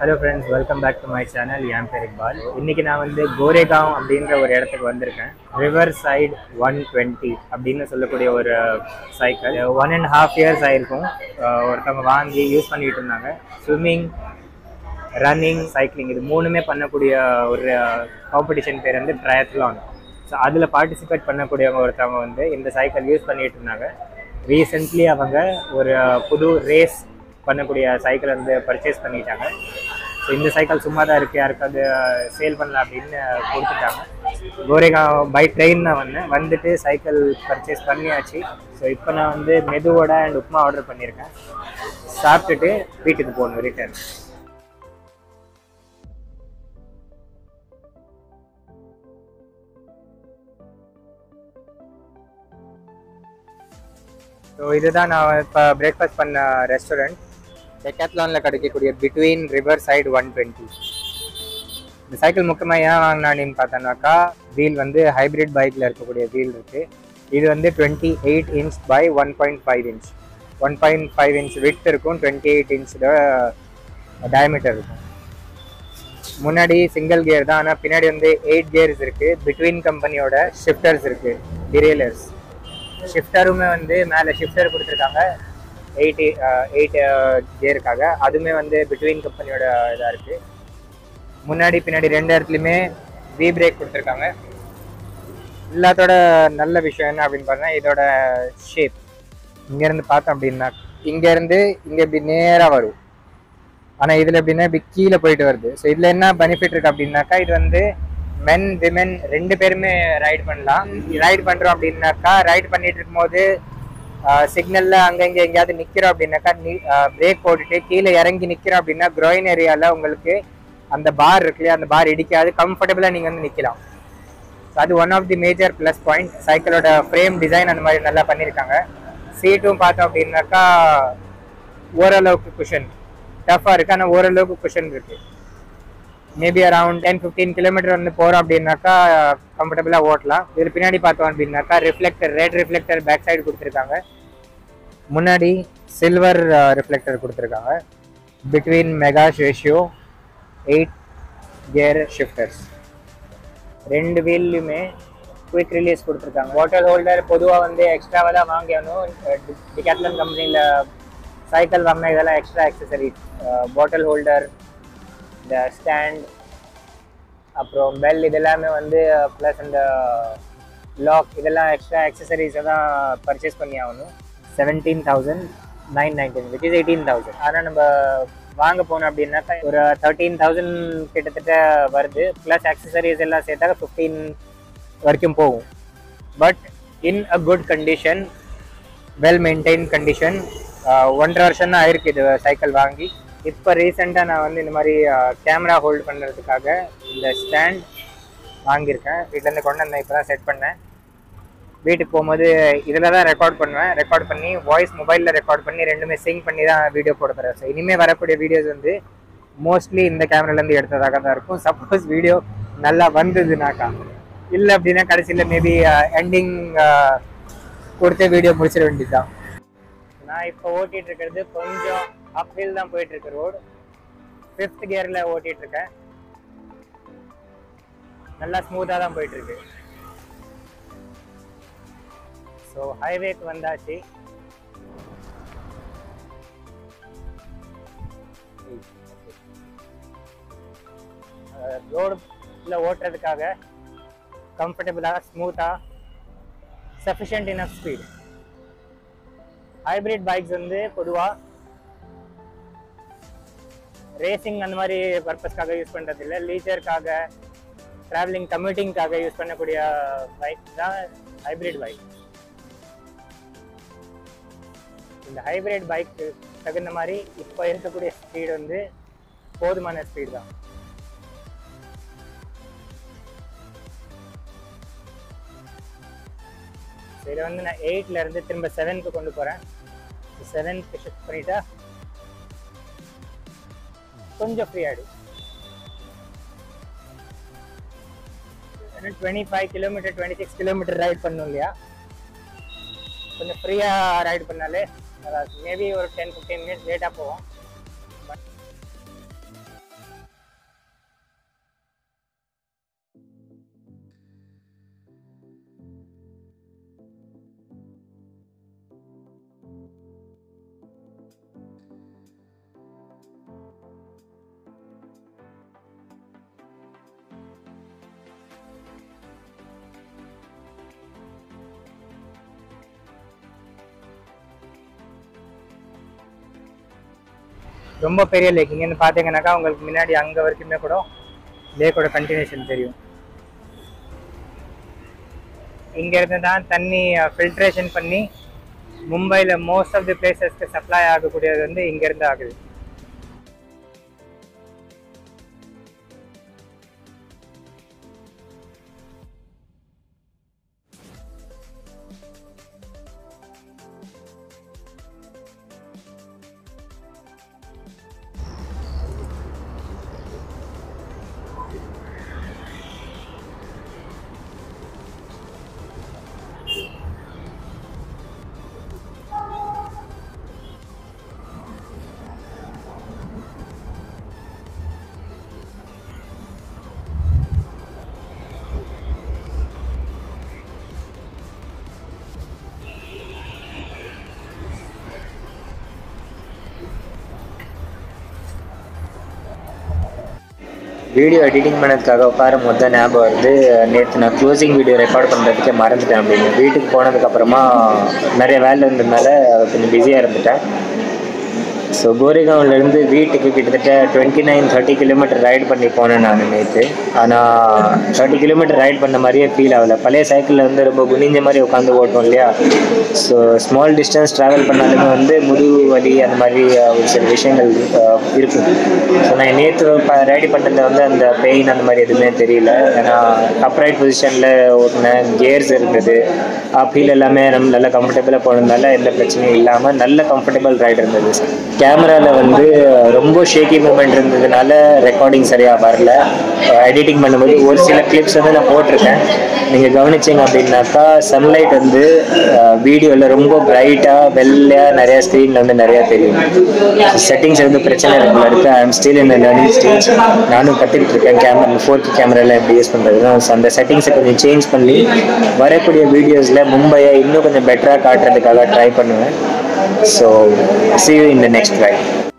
Hello friends, welcome back to my channel. என் பேர் இக்பால். இன்னைக்கு நான் வந்து கோரேகாவ் அப்படின்ற ஒரு இடத்துக்கு வந்திருக்கேன். ரிவர் சைடு 120 அப்படின்னு சொல்லக்கூடிய ஒரு சைக்கிள் 1.5 years ஆயிருக்கும் ஒருத்தவங்க வாங்கி யூஸ் பண்ணிட்டு இருந்தாங்க. ஸ்விம்மிங், ரன்னிங், சைக்கிளிங் இது மூணுமே பண்ணக்கூடிய ஒரு காம்படிஷன் பேர் வந்து ட்ரையத்லான். ஸோ அதில் பார்ட்டிசிபேட் பண்ணக்கூடியவங்க ஒருத்தவங்க வந்து இந்த சைக்கிள் யூஸ் பண்ணிட்டு இருந்தாங்க. ரீசெண்ட்லி அவங்க ஒரு புது ரேஸ் பண்ணக்கூடிய சைக்கிள் வந்து பர்ச்சேஸ் பண்ணிட்டாங்க. ஸோ இந்த சைக்கிள் சும்மா தான் இருக்குது, யாருக்காவது சேல் பண்ணலாம் அப்படின்னு கொடுத்துட்டாங்க. கோரேகாவ் பை ட்ரெயின் தான் வந்துட்டு சைக்கிள் பர்ச்சேஸ் பண்ணியாச்சு. ஸோ இப்போ நான் வந்து மெதுவோட அண்ட் உப்மா ஆர்டர் பண்ணியிருக்கேன். சாப்பிட்டுட்டு வீட்டுக்கு போகணும், ரிட்டர்ன். ஸோ இதுதான் நான் இப்போ பிரேக்ஃபாஸ்ட் பண்ண ரெஸ்டாரண்ட். டெக்காத்லானில் கிடைக்கக்கூடிய பிட்வீன் ரிவர் சைடு 120. இந்த சைக்கிள் முக்கியமாக ஏன் வாங்கினான்னு பார்த்தோன்னாக்கா, வீல் வந்து ஹைப்ரிட் பைக்கில் இருக்கக்கூடிய வீல் இருக்குது. இது வந்து 28 inch by 1.5 inch. 1.5 inch width இருக்கும், 28 inch டயமீட்டர் இருக்கும். முன்னாடி சிங்கிள் கியர் தான், ஆனால் பின்னாடி வந்து 8 gears இருக்குது. பிட்வீன் கம்பெனியோட ஷிஃப்டர்ஸ் இருக்குது, டிரேலர்ஸ். ஷிஃப்டருமே வந்து மேலே ஷிஃப்டர் கொடுத்துருக்காங்க 8 கியருக்காக. அதுவுமே வந்து பிட்வீன் கம்பெனியோட இதாக இருக்குது. முன்னாடி பின்னாடி ரெண்டு இடத்துலையுமே வி பிரேக் கொடுத்துருக்காங்க. எல்லாத்தோட நல்ல விஷயம் என்ன அப்படின்னு பார்த்தா, இதோட ஷேப். இங்கேருந்து பார்த்தோம் அப்படின்னா இங்கேருந்து இங்கே இப்படி நேராக வரும். ஆனால் இதில் எப்படின்னா இப்படி கீழே போயிட்டு வருது. ஸோ இதில் என்ன பெனிஃபிட் இருக்குது அப்படின்னாக்கா, இது வந்து மென் விமென் ரெண்டு பேருமே ரைட் பண்ணலாம். ரைட் பண்ணுறோம் அப்படின்னாக்கா, ரைட் பண்ணிட்டு இருக்கும்போது சிக்னலில் அங்கங்கே எங்கேயாவது நிற்கிறோம் அப்படின்னாக்கா, பிரேக் போட்டுட்டு கீழே இறங்கி நிற்கிறோம் அப்படின்னா க்ரோயின் ஏரியாவில் உங்களுக்கு அந்த பார் இருக்கு இல்லையா, அந்த பார் இடிக்காது, கம்ஃபர்டபுளாக நீங்கள் வந்து நிற்கலாம். ஸோ அது one of the major plus point. சைக்கிளோட ஃப்ரேம் டிசைன் அந்த மாதிரி நல்லா பண்ணியிருக்காங்க. சீட்டும் பார்த்தோம் அப்படின்னாக்கா ஓரளவுக்கு குஷன் டஃப்பாக இருக்குது, ஆனால் ஓரளவுக்கு குஷன் இருக்குது. மேபி அரவுண்ட் 10-15 கிலோமீட்டர் வந்து போகிறோம் அப்படின்னாக்கா கம்ஃபர்டபுளாக ஓட்டலாம். இதில் பின்னாடி பார்த்தோம் அப்படின்னாக்கா reflector, red reflector back side கொடுத்துருக்காங்க. முன்னாடி சில்வர் ரிஃப்ளெக்டர் கொடுத்துருக்காங்க. பிட்வீன் மெகாஸ் ரேஷியோ 8 கியர் ஷிஃப்டர்ஸ். ரெண்டு வீல்லையுமே குயிக் ரிலீஸ் கொடுத்துருக்காங்க. பாட்டில் ஹோல்டர் பொதுவாக வந்து எக்ஸ்ட்ராவாக தான் வாங்கணும். டிகாத்லான் கம்பெனியில் சைக்கிள் வாங்கினா இதெல்லாம் எக்ஸ்ட்ரா ஆக்சசரிஸ். பாட்டில் ஹோல்டர், இந்த ஸ்டாண்ட், அப்புறம் பெல், இதெல்லாமே வந்து ப்ளஸ் அந்த லாக், இதெல்லாம் எக்ஸ்ட்ரா ஆக்சசரிஸை தான் பர்ச்சேஸ் பண்ணி ஆகணும். 17,919 விச் இஸ் 18,000. ஆனால் நம்ம வாங்க போனோம் அப்படின்னாக்கா ஒரு 13,000 கிட்டத்தட்ட வருது. ப்ளஸ் ஆக்சசரிஸ் எல்லாம் சேர்த்தாக்க 15 வரைக்கும் போகும். But in a good condition, well maintain condition. 1.5 வருஷம் தான் ஆயிருக்கு இது சைக்கிள் வாங்கி. இப்போ ரீசெண்டாக நான் வந்து இந்த மாதிரி கேமரா ஹோல்டு பண்ணுறதுக்காக இந்த ஸ்டாண்ட் வாங்கியிருக்கேன். வீட்டிலேருந்து கொண்டு வந்தேன், இப்போ தான் செட் பண்ணேன். வீட்டுக்கு போகும்போது இதில் தான் ரெக்கார்ட் பண்ணுவேன். ரெக்கார்ட் பண்ணி வாய்ஸ் மொபைலில் ரெக்கார்ட் பண்ணி ரெண்டுமே சிங்க் பண்ணி தான் வீடியோ போட போகிறேன். ஸோ இனிமேல் வரக்கூடிய வீடியோஸ் வந்து மோஸ்ட்லி இந்த கேமராலேருந்து எடுத்ததாக தான் இருக்கும். சப்போஸ் வீடியோ நல்லா வந்ததுனாக்கா, இல்லை அப்படின்னா கடைசியில் மேபி எண்டிங் கொடுத்து வீடியோ முடிச்சிட வேண்டியது தான். நான் இப்போ ஓட்டிகிட்டு இருக்கிறது கொஞ்சம் அப்ஹில் தான் போயிட்டுருக்கு ரோடு. 5th கியரில் ஓட்டிகிட்ருக்கேன். நல்லா ஸ்மூத்தாக தான் போயிட்டுருக்கு. ஸோ ஹைவேக்கு வந்தாச்சு. ரோடில் ஓட்டுறதுக்காக கம்ஃபர்டபுளாக, ஸ்மூத்தாக, sufficient enough speed. Hybrid bikes வந்து பொதுவாக ரேசிங் அந்த மாதிரி பர்பஸ்க்காக யூஸ் பண்ணுறது இல்லை, லீஜருக்காக, ட்ராவலிங், கம்யூட்டிங்காக யூஸ் பண்ணக்கூடிய பைக் தான் ஹைப்ரிட் பைக். இந்த ஹைப்ரிட் பைக்கு தகுந்த மாதிரி இப்போ இருக்கக்கூடிய ஸ்பீடு வந்து போதுமான ஸ்பீடு தான். இதில் வந்து நான் 8லேருந்து திரும்ப 7க்கு கொண்டு போகிறேன். 7க்கு ஷிஃப்ட் பண்ணிட்டா கொஞ்சம் ஃப்ரீ ஆகிடும். 25 கிலோமீட்டர் 26 கிலோமீட்டர் ரைட் பண்ணணும் இல்லையா, கொஞ்சம் ஃப்ரீயாக ரைட் பண்ணாலே மேபி ஒரு 10-15 மினிட்ஸ் லேட்டாக போவோம். ரொம்ப பெரிய லேக். இங்கேருந்து பார்த்தீங்கன்னாக்கா உங்களுக்கு முன்னாடி அங்கே வரைக்குமே கூட லேக்கோட கண்டினியூஷன் தெரியும். இங்கேருந்து தான் தண்ணி ஃபில்ட்ரேஷன் பண்ணி மும்பையில் மோஸ்ட் ஆஃப் தி பிளேசஸ்க்கு சப்ளை ஆகக்கூடியது வந்து இங்கேருந்து ஆகுது. வீடியோ எடிட்டிங் பண்ணதுக்காக உட்காரும் போது தான் ஞாபகம் வருது, நேற்று நான் க்ளோசிங் வீடியோ ரெக்கார்ட் பண்ணுறதுக்கே மறந்துட்டேன் அப்படின்னு. வீட்டுக்கு போனதுக்கப்புறமா நிறைய வேலை இருந்ததுனால கொஞ்சம் பிஸியாக இருந்துட்டேன். ஸோ கோரேகாவ்லேருந்து வீட்டுக்கு கிட்டத்தட்ட 29-30 கிலோமீட்டர் ரைட் பண்ணி போனேன் நான் நேற்று. ஆனால் 30 கிலோமீட்டர் ரைட் பண்ண மாதிரியே ஃபீல் ஆகலை. பழைய சைக்கிளில் வந்து ரொம்ப குனிஞ்ச மாதிரி உட்காந்து ஓட்டோம் இல்லையா. ஸோ ஸ்மால் டிஸ்டன்ஸ் ட்ராவல் பண்ணாலுமே வந்து முதுகு வலி அந்த மாதிரி ஒரு சில விஷயங்கள் இருக்கும். ஸோ நான் நேற்று ரைடு பண்ணுறதுல வந்து அந்த பெயின் அந்த மாதிரி எதுவுமே தெரியல. ஏன்னா அப்ரைட் பொசிஷனில் ஓட்டினேன், கியர்ஸ் இருந்தது, அப்பீல் எல்லாமே நம்ம நல்லா கம்ஃபர்டபுளாக போனதுனால எந்த பிரச்சனையும் இல்லாமல் நல்ல கம்ஃபர்டபுள் ரைடு இருந்தது. கேமராவில் வந்து ரொம்ப ஷேக்கி மூமெண்ட் இருந்ததுனால ரெக்கார்டிங் சரியாக வரல. எடிட்டிங் பண்ணும்போது ஒரு சில கிளிப்ஸ் வந்து நான் போட்டிருக்கேன். நீங்கள் கவனிச்சிங்க அப்படின்னாக்கா சன்லைட் வந்து வீடியோவில் ரொம்ப பிரைட்டாக வெள்ளையாக நிறையா ஸ்க்ரீனில் வந்து நிறையா தெரியும். செட்டிங்ஸ் வந்து பிரச்சனை இருக்குது. I am still in learning stage. நானும் கற்றுக்கிட்டு இருக்கேன் கேமரா 4K கேமராவில் எப்படி யூஸ் பண்ணுறதுன்னு. ஸோ அந்த செட்டிங்ஸை கொஞ்சம் சேஞ்ச் பண்ணி வரக்கூடிய வீடியோஸில் மும்பையை இன்னும் கொஞ்சம் பெட்டராக காட்டுறதுக்காக ட்ரை பண்ணுவேன். So see you in the next ride.